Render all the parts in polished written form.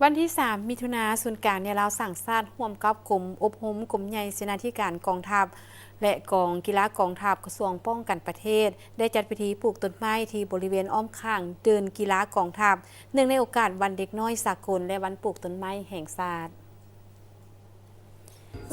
วันที่ 3 มิถุนายนศูนย์กลางเนี่ยเราสั่งสร้างร่วมกับกรมอบรมกรมใหญ่เสนาธิการกองทัพและกองกีฬากองทัพกระทรวงป้องกันประเทศได้จัดพิธีปลูกต้นไม้ที่บริเวณอ้อมข้างเดินกีฬากองทัพเนื่องในโอกาสวันเด็กน้อยสากลและวันปลูกต้นไม้แห่งชาติ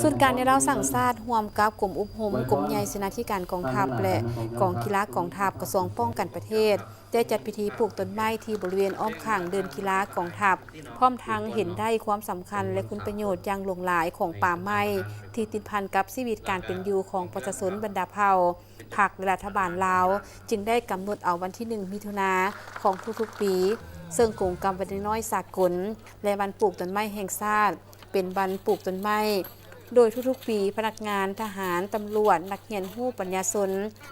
ส่วนการในเราสั่งสร้างร่วมกับกรมอบรมกรมใหญ่เสนาธิการกองทัพและกองกีฬากองทัพกระทรวงป้องกันประเทศได้จัดพิธีปลูกต้นไม้ที่บริเวณอ้อมข้างเดินกีฬากองทัพพร้อมทั้งเห็นได้ความสำคัญและคุณประโยชน์อย่างหลงหลายของป่าไม้ที่ติดพันกับชีวิตการเป็นอยู่ของประชาชนบรรดาเผ่าพรรคและรัฐบาลลาวจึงได้กำหนดเอาวันที่ 1 มิถุนายนของทุกๆปีซึ่งกลุ่มกรรมวันเด็กน้อยสากลและวันปลูกต้นไม้แห่งชาติเป็นวันปลูกต้นไม้โดยทุกๆปีพนักงานทหารตำรวจนักเรียนผู้ปัญญาชน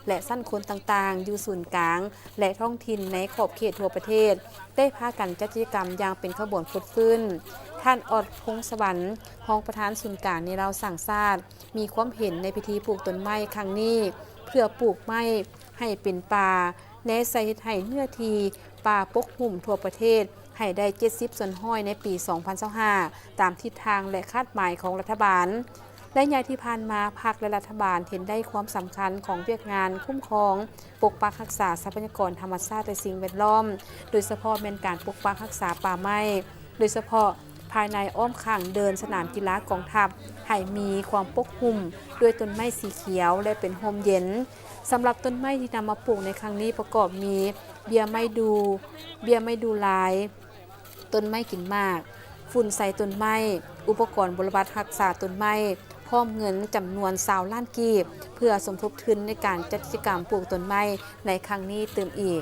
และสั้นคนต่างๆอยู่ศูนย์กลางและท้องถิ่นในขอบเขตทั่วประเทศได้พากันจัดกิจกรรมอย่างเป็นขบวนฟุตฟื้นท่านอดพงษ์สวรรค์รองประธานศูนย์กลางในเราสั่งชาติมีความเห็นในพิธีปลูกต้นไม้ครั้งนี้เพื่อปลูกไม้ให้เป็นป่าแนะใส่ให้เนื้อทีป่าปกหุ่มทั่วประเทศให้ได้70 ส่วนห้อยในปี 2025 ตามทิศทางและคาดหมายของรัฐบาลและอย่างที่ผ่านมาพรรคและรัฐบาลเห็นได้ความสำคัญของเวียกงานคุ้มครองปกปักรักษาทรัพยากรธรรมชาติและสิ่งแวดล้อมโดยเฉพาะเป็นการปกปักรักษาป่าไม้โดยเฉพาะภายในอ้อมข้างเดินสนามกีฬากองทัพให้มีความปกหุ่มด้วยต้นไม้สีเขียวและเป็นร่มเย็นสำหรับต้นไม้ที่นำมาปลูกในครั้งนี้ประกอบมีเบี้ยไม้ดูลายต้นไม้กินมากฝุ่นใส่ต้นไม้อุปกรณ์บำบัดรักษาต้นไม้พร้อมเงินจำนวน20 ล้านกีบเพื่อสมทบทุนในการจัดกิจกรรมปลูกต้นไม้ในครั้งนี้เติมอีก